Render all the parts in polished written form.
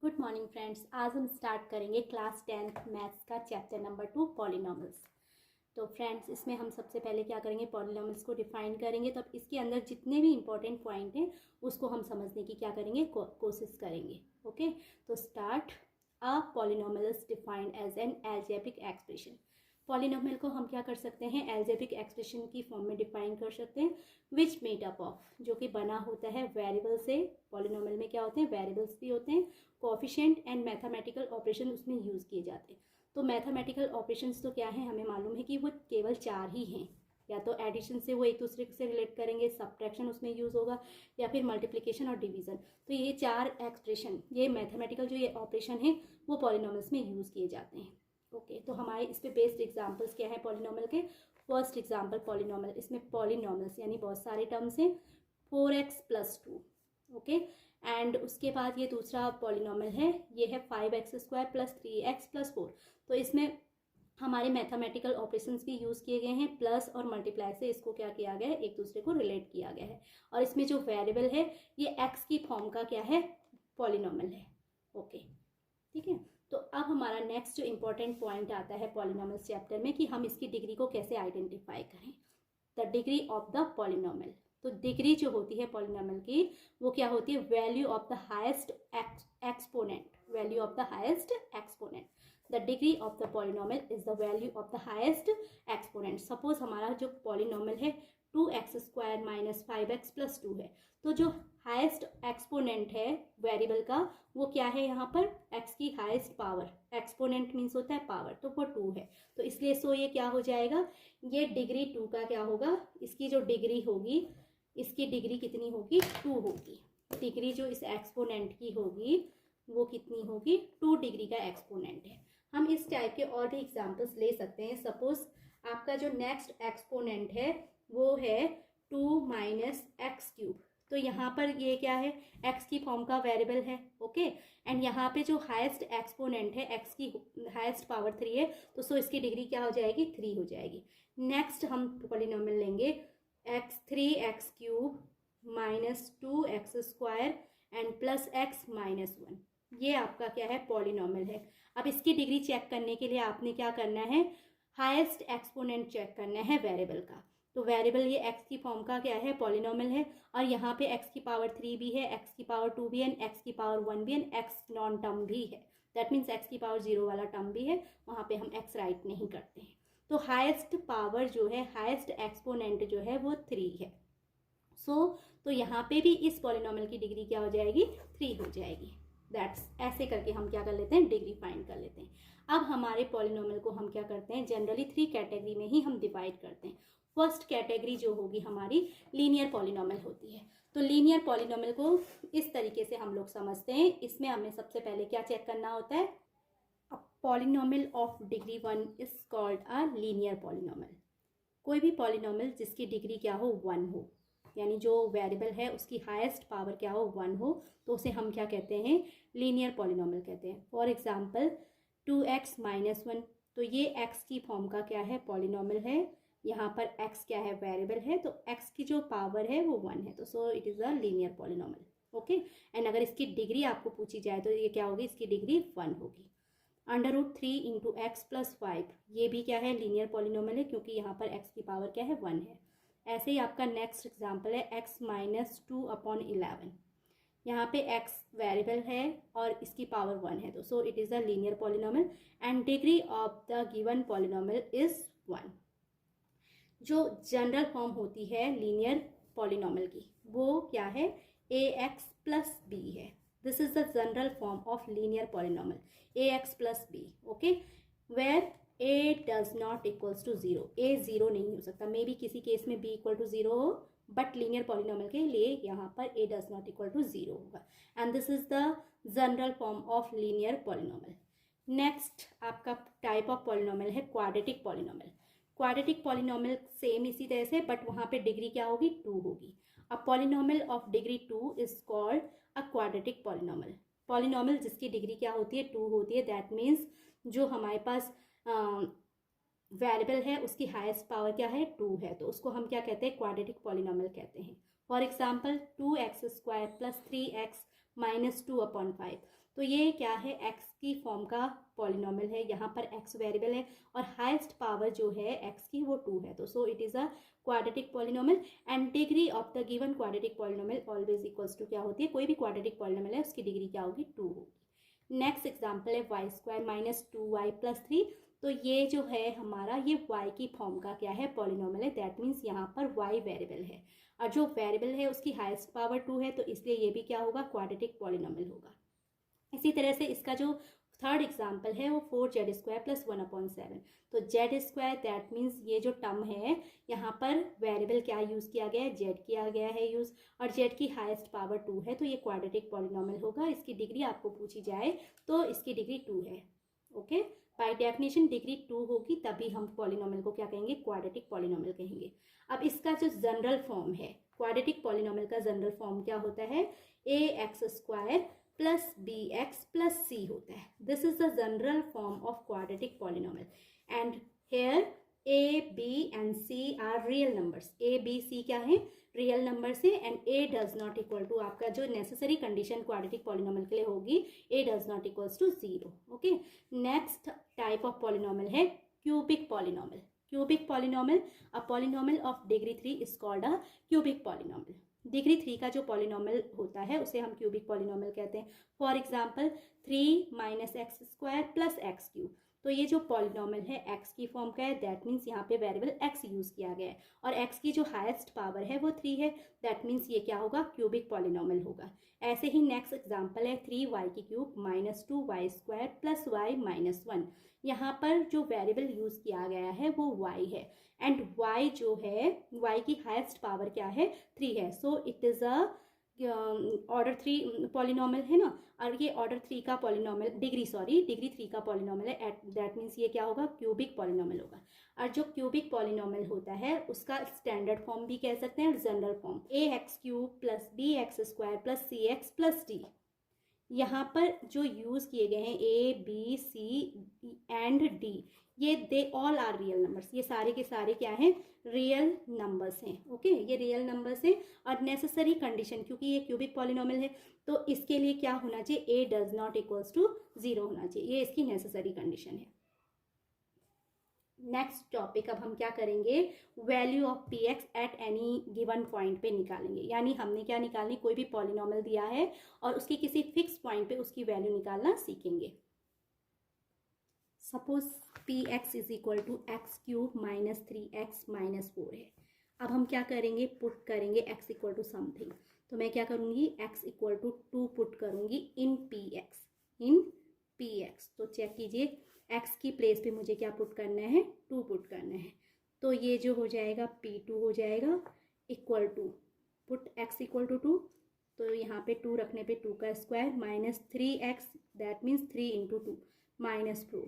Good morning friends. आज हम start करेंगे क्लास 10th मैथ्स का चैप्टर नंबर 2 पॉलिनॉमियल्स। तो फ्रेंड्स इसमें हम सबसे पहले क्या करेंगे, पॉलिनॉमियल्स को डिफाइन करेंगे। तो अब इसके अंदर जितने भी इंपॉर्टेंट पॉइंट हैं उसको हम समझने की क्या करेंगे, कोशिश करेंगे। ओके, तो start. A polynomial is defined as an algebraic expression. Polynomial को हम क्या कर सकते हैं, एल्जेब्रिक एक्सप्रेशन की फॉर्म में डिफाइन कर सकते हैं। विच मेड अप ऑफ, जो कि बना होता है वेरिएबल से। पॉलिनॉमियल में क्या होते हैं, वेरिएबल्स भी होते हैं, कोएफिशिएंट एंड मैथमेटिकल ऑपरेशन उसमें यूज़ किए जाते हैं। तो मैथमेटिकल ऑपरेशंस तो क्या है, हमें मालूम है कि वो केवल 4 ही हैं। या तो एडिशन से वो एक दूसरे से रिलेट करेंगे, सब्ट्रैक्शन उसमें यूज़ होगा, या फिर मल्टीप्लिकेशन और डिवीजन। तो ये 4 एक्सप्रेशन, ये मैथमेटिकल जो ये ऑपरेशन है वो पॉलिनॉमियल्स में यूज़ किए जाते हैं। ओके, तो हमारे इस पे बेस्ड एग्जांपल्स क्या है पॉलिनॉमियल के। फर्स्ट एग्जांपल पॉलिनॉमियल, इसमें पॉलिनॉमियल्स यानी बहुत सारे टर्म्स हैं, 4x+2। ओके, एंड उसके बाद ये दूसरा पॉलिनॉमियल है, ये है 5x² + 3x + 4। तो इसमें हमारे मैथमेटिकल ऑपरेशंस भी यूज़ किए गए हैं, प्लस और मल्टीप्लाई से इसको क्या किया गया है, एक दूसरे को रिलेट किया गया है। और इसमें जो वेरिएबल है ये x की फॉर्म का क्या है, पॉलिनॉमियल है। ओके, ठीक है। तो अब हमारा नेक्स्ट जो इंपॉर्टेंट पॉइंट आता है पॉलिनॉमियल चैप्टर में कि हम इसकी डिग्री को कैसे आइडेंटिफाई करें। The degree of the polynomial. तो डिग्री जो होती है पॉलिनॉमियल की वो क्या होती है, value of the highest exponent. Value of the highest exponent. The degree of the polynomial is the value of the highest exponent. Suppose हमारा जो पॉलिनॉमियल है 2x² - 5x + 2 है। तो जो हाईएस्ट एक्सपोनेंट है वेरिएबल का वो क्या है, यहाँ पर x की हाईएस्ट पावर। एक्सपोनेंट मीन्स होता है पावर, तो वो 2 है। तो इसलिए सो ये क्या हो जाएगा, ये डिग्री 2 का क्या होगा, इसकी जो डिग्री होगी, इसकी डिग्री कितनी होगी, 2 होगी। डिग्री जो इस एक्सपोनेंट की होगी वो कितनी होगी, 2 डिग्री का एक्सपोनेंट है। हम इस टाइप के और भी एग्जाम्पल्स ले सकते हैं। सपोज आपका जो नेक्स्ट एक्सपोनेंट है वो है 2 - x³। तो यहाँ पर ये क्या है, x की फॉर्म का वेरिएबल है। ओके, एंड यहाँ पे जो हाईएस्ट एक्सपोनेंट है x की हाईएस्ट पावर 3 है, तो सो इसकी डिग्री क्या हो जाएगी, 3 हो जाएगी। नेक्स्ट हम पॉलिनॉमियल लेंगे x3x³ - 2x² एंड +x - 1। ये आपका क्या है, पॉलिनॉमियल है। अब इसकी डिग्री चेक करने के लिए आपने क्या करना है, हाईएस्ट एक्सपोनेंट चेक करना है वेरिएबल का। तो वेरिएबल ये x की फॉर्म का क्या है, पॉलिनॉमियल है। और यहाँ पे x की पावर 3 भी है, x की पावर 2 भी है, x की पावर 1 भी है, x नॉन टर्म भी है। दैट मीन्स x की पावर 0 वाला टर्म भी है, वहाँ पे हम x राइट नहीं करते हैं। तो हाईएस्ट पावर जो है, हाईएस्ट एक्सपोनेंट जो है वो 3 है। तो यहाँ पे भी इस पॉलिनॉमियल की डिग्री क्या हो जाएगी, 3 हो जाएगी। दैट्स ऐसे करके हम क्या कर लेते हैं, डिग्री फाइंड कर लेते हैं। अब हमारे पॉलिनॉमियल को हम क्या करते हैं, जनरली 3 कैटेगरी में ही हम डिवाइड करते हैं। फर्स्ट कैटेगरी जो होगी हमारी लीनियर पॉलिनॉमियल होती है। तो लीनियर पॉलिनॉमियल को इस तरीके से हम लोग समझते हैं। इसमें हमें सबसे पहले क्या चेक करना होता है, अ polynomial of degree 1 is called a linear polynomial. कोई भी पॉलिनॉमियल जिसकी डिग्री क्या हो, 1 हो, यानी जो वेरिएबल है उसकी हाईएस्ट पावर क्या हो, 1 हो, तो उसे हम क्या कहते हैं, लीनियर पॉलिनॉमियल कहते हैं। For example 2x - 1। तो ये x की फॉर्म का क्या है, पॉलिनॉमियल है। यहाँ पर x क्या है, वेरिएबल है। तो x की जो पावर है वो 1 है, तो so it is a linear polynomial. Okay, and अगर इसकी डिग्री आपको पूछी जाए तो ये क्या होगी, इसकी डिग्री 1 होगी। √3 × x + 5, ये भी क्या है, लीनियर पॉलिनॉमियल है, क्योंकि यहाँ पर x की पावर क्या है, 1 है। ऐसे ही आपका नेक्स्ट एग्जांपल है x - 2/11। यहाँ पे x वेरिएबल है और इसकी पावर 1 है, तो so it is a linear polynomial and degree of the given polynomial is 1। जो जनरल फॉर्म होती है लीनियर पॉलिनॉमियल की वो क्या है, ax + b है। This is the general form of linear polynomial, ax + b। Okay, where a does not equals to 0। a 0 नहीं हो सकता, मे बी किसी केस में b = 0 हो, बट लीनियर पॉलिनॉमियल के लिए यहाँ पर a does not equal to 0 होगा। And this is the general form of linear polynomial. Next आपका टाइप ऑफ पॉलिनॉमियल है quadratic polynomial. Quadratic polynomial same इसी तरह से, बट वहाँ पे डिग्री क्या होगी, 2 होगी। अ polynomial of degree 2 is called a quadratic polynomial. Polynomial जिसकी डिग्री क्या होती है, 2 होती है। दैट मीन्स जो हमारे पास वेरिएबल है उसकी हाईएस्ट पावर क्या है, 2 है, तो उसको हम क्या कहते हैं, क्वाड्रेटिक पॉलिनॉमियल कहते हैं। For example 2x² + 3x - 2/5। तो ये क्या है, x की फॉर्म का पॉलिनोमियल है, यहाँ पर x वेरिएबल है और हाईएस्ट पावर जो है x की वो 2 है, तो so it is a quadratic polynomial and degree of the given quadratic polynomial always equals to क्या होती है, कोई भी क्वाड्रेटिक पॉलिनोमियल है उसकी डिग्री क्या होगी, 2 होगी। नेक्स्ट एग्जाम्पल है y square minus 2y plus 3। तो ये जो है हमारा ये y की फॉर्म का क्या है, पॉलिनोमियल है, दैट मीन्स यहाँ पर y वेरिएबल है और जो वेरिएबल है उसकी हाईएस्ट पावर 2 है, तो इसलिए ये भी क्या होगा, क्वाड्रेटिक पॉलिनोमियल होगा। इसी तरह से इसका जो थर्ड एग्जाम्पल है वो 4z स्क्वायर प्लस 1/7। तो z स्क्वायर दैट मीन्स ये जो टर्म है यहाँ पर वेरिएबल क्या यूज़ किया गया है, z किया गया है यूज़, और z की हाईएस्ट पावर 2 है, तो ये क्वाड्रेटिक पॉलिनोमियल होगा। इसकी डिग्री आपको पूछी जाए तो इसकी डिग्री 2 है। ओके, बाय डेफिनेशन डिग्री 2 होगी तभी हम पॉलिनोमियल को क्या कहेंगे, क्वाड्रेटिक पॉलिनोमियल कहेंगे। अब इसका जो जनरल फॉर्म है, क्वाड्रेटिक पॉलिनोमियल का जनरल फॉर्म क्या होता है, ax square plus bx plus c होता है। This is the general form of quadratic polynomial and here a b and c are real numbers. a b c क्या है, real numbers है and a does not equal to, आपका जो necessary condition quadratic polynomial के लिए होगी, a does not equals to 0। Okay, next type of polynomial है cubic polynomial. Cubic polynomial, a polynomial of degree 3 is called a cubic polynomial. Degree 3 का जो polynomial होता है उसे हम क्यूबिक पॉलिनोमियल कहते हैं। For example 3 minus x square plus x cube. तो ये जो पॉलिनोमियल है x की फॉर्म का है, दैट मीन्स यहाँ पे वेरिएबल x यूज़ किया गया है और x की जो हाईएस्ट पावर है वो 3 है, दैट मीन्स ये क्या होगा, क्यूबिक पॉलिनोमियल होगा। ऐसे ही नेक्स्ट एग्जांपल है 3y की cube minus 2y square plus y minus 1। यहाँ पर जो वेरिएबल यूज़ किया गया है वो y है एंड y जो है, y की हाईएस्ट पावर क्या है, 3 है, सो it is a order 3 polynomial है ना, और ये ऑर्डर 3 का पॉलिनोमियल, डिग्री 3 का पॉलिनोमियल है, दैट मीन्स ये क्या होगा, क्यूबिक पॉलिनोमियल होगा। और जो क्यूबिक पॉलिनोमियल होता है उसका स्टैंडर्ड फॉर्म भी कह सकते हैं और general form, ax cube plus bx square plus cx plus d। यहाँ पर जो यूज़ किए गए हैं a b c and d, ये they all are real numbers, ये सारे के सारे क्या हैं, रियल नंबर्स हैं। ओके, ये रियल नंबर्स हैं और नेसेसरी कंडीशन, क्योंकि ये क्यूबिक पॉलिनोमियल है तो इसके लिए क्या होना चाहिए, a does not equals to 0 होना चाहिए, ये इसकी नेसेसरी कंडीशन है। नेक्स्ट टॉपिक, अब हम क्या करेंगे, value of p x at any given point पे निकालेंगे। यानी हमने क्या निकालनी, कोई भी पॉलिनोमियल दिया है और उसके किसी फिक्स पॉइंट पे उसकी वैल्यू निकालना सीखेंगे। Suppose p x is equal to x cube minus 3x minus 4 है। अब हम क्या करेंगे, पुट करेंगे x इक्वल टू समथिंग। तो मैं क्या करूँगी, x इक्वल टू 2 पुट करूँगी इन पी एक्स। तो चेक कीजिए, x की प्लेस पे मुझे क्या पुट करना है, 2 पुट करना है। तो ये जो हो जाएगा p2 हो जाएगा equal to, put x equal to 2, तो यहाँ पे 2 रखने पे 2 का square minus 3x, that means 3 into 2 minus 4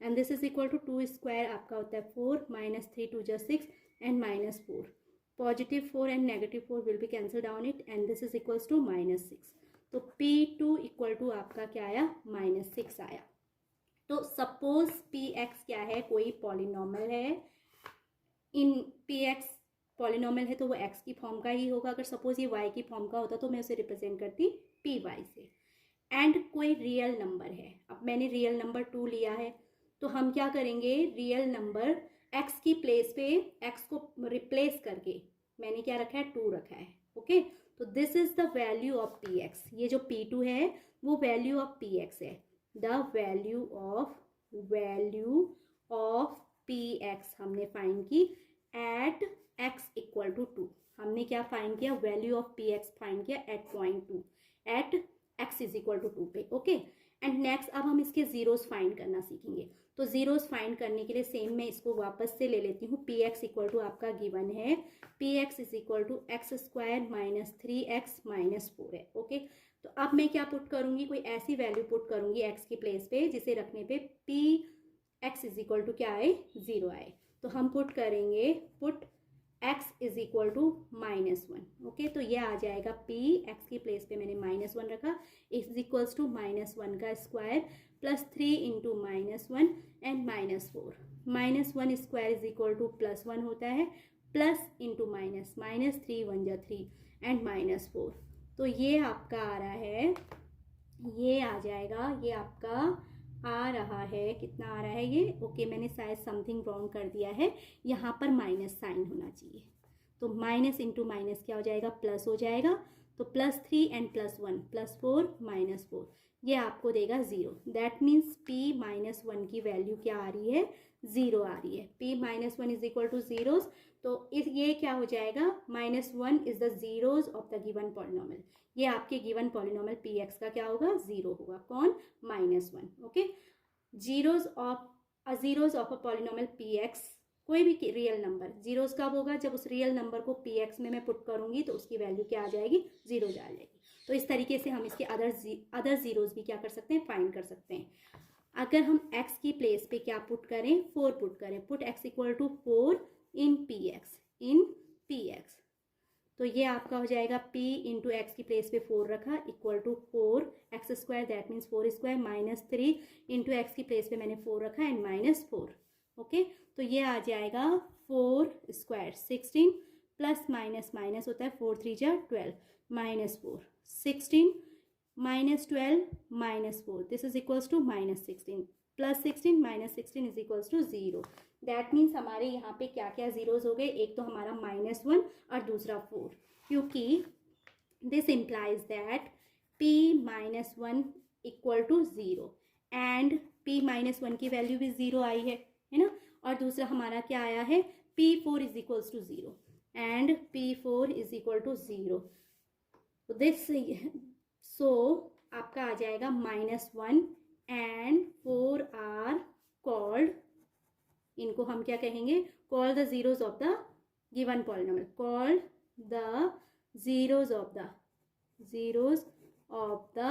and this is equal to 2 square आपका होता है 4 माइनस 3 2 जा 6 and minus 4, positive 4 and negative 4 will be cancelled down it and this is equals to minus 6। तो p2 इक्वल टू आपका क्या आया, minus 6 आया। तो सपोज px क्या है, कोई पॉलिनोमियल है, इन px पॉलिनोमियल है तो वो x की फॉर्म का ही होगा। अगर सपोज ये y की फॉर्म का होता तो मैं उसे रिप्रेजेंट करती py से। एंड कोई रियल नंबर है, अब मैंने रियल नंबर 2 लिया है तो हम क्या करेंगे, रियल नंबर x की प्लेस पे x को रिप्लेस करके मैंने क्या रखा है, 2 रखा है। ओके, तो this is the value of px। ये जो p2 है वो वैल्यू ऑफ px है। द वैल्यू ऑफ px हमने फाइंड की एट x इक्वल टू 2। हमने क्या फाइंड किया, वैल्यू ऑफ px फाइंड किया at point 2 at x is equal to 2 पे। ओके, एंड नेक्स्ट अब हम इसके जीरोस फाइंड करना सीखेंगे। तो जीरोस फाइंड करने के लिए सेम मैं इसको वापस से ले लेती हूँ। px इक्वल टू आपका गिवन है, px is equal to x square minus 3x minus 4 है। ओके, तो अब मैं क्या पुट करूँगी, कोई ऐसी वैल्यू पुट करूँगी x की प्लेस पे जिसे रखने पे px इज इक्वल टू क्या आए, 0 आए। तो हम पुट करेंगे, put x is equal to -1। Okay, तो ये आ जाएगा p, x की प्लेस पे मैंने -1 रखा, इज इक्वल्स टू -1 का square plus 3 into -1 and -4। -1 square is equal to +1 होता है, प्लस इंटू माइनस, -3 1 जा 3 एंड -4। तो ये आपका आ रहा है ये आ जाएगा, ये आपका आ रहा है, कितना आ रहा है ये, ओके मैंने शायद समथिंग रॉन्ग कर दिया है, यहाँ पर माइनस साइन होना चाहिए। तो माइनस इंटू माइनस क्या हो जाएगा, प्लस हो जाएगा। तो +3 एंड +1 +4 -4, ये आपको देगा 0। दैट मीन्स p-1 की वैल्यू क्या आ रही है, 0 आ रही है। p-1 is equal two zeros. तो इस ये क्या हो जाएगा, -1 is the zeros of the given polynomial. ये आपके गिवन पॉलिनोमियल px का क्या होगा, 0 होगा। कौन, -1। Okay, zeros of a polynomial px, कोई भी रियल नंबर, जीरोज कब होगा, जब उस रियल नंबर को px में मैं पुट करूंगी तो उसकी वैल्यू क्या आ जाएगी, 0 आ जाएगी। तो इस तरीके से हम इसके अदर जीरोज भी क्या कर सकते हैं, फाइंड कर सकते हैं। अगर हम x की प्लेस पे क्या पुट करें, 4 पुट करें, put x equal to 4 in px, तो ये आपका हो जाएगा p इंटू एक्स की प्लेस पे 4 रखा equal to 4x², that means 4² -3 into x की प्लेस पे मैंने 4 रखा एंड -4। ओके, तो ये आ जाएगा 4² 16 प्लस माइनस माइनस होता है 4 3 जा 12 -4 16 -12 -4, this is equals to -16 plus 16 -16 is equals to 0। That means हमारे यहाँ पे क्या क्या जीरोज हो गए, एक तो हमारा -1 और दूसरा 4, क्योंकि this implies that p-1 equal to 0 and p-1 की वैल्यू भी 0 आई है ना। और दूसरा हमारा क्या आया है, p4 is equals to 0 and p4 is equal to 0। This so आपका आ जाएगा -1 एंड 4 आर कॉल्ड, इनको हम क्या कहेंगे, call the zeros of the given polynomial, call the zeros of the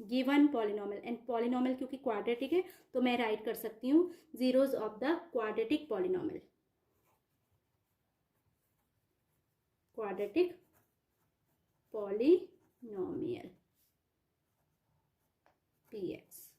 given polynomial. And polynomial क्योंकि क्वाड्रेटिक है तो मैं राइट कर सकती हूँ zeros of the quadratic polynomial, quadratic polynomial px।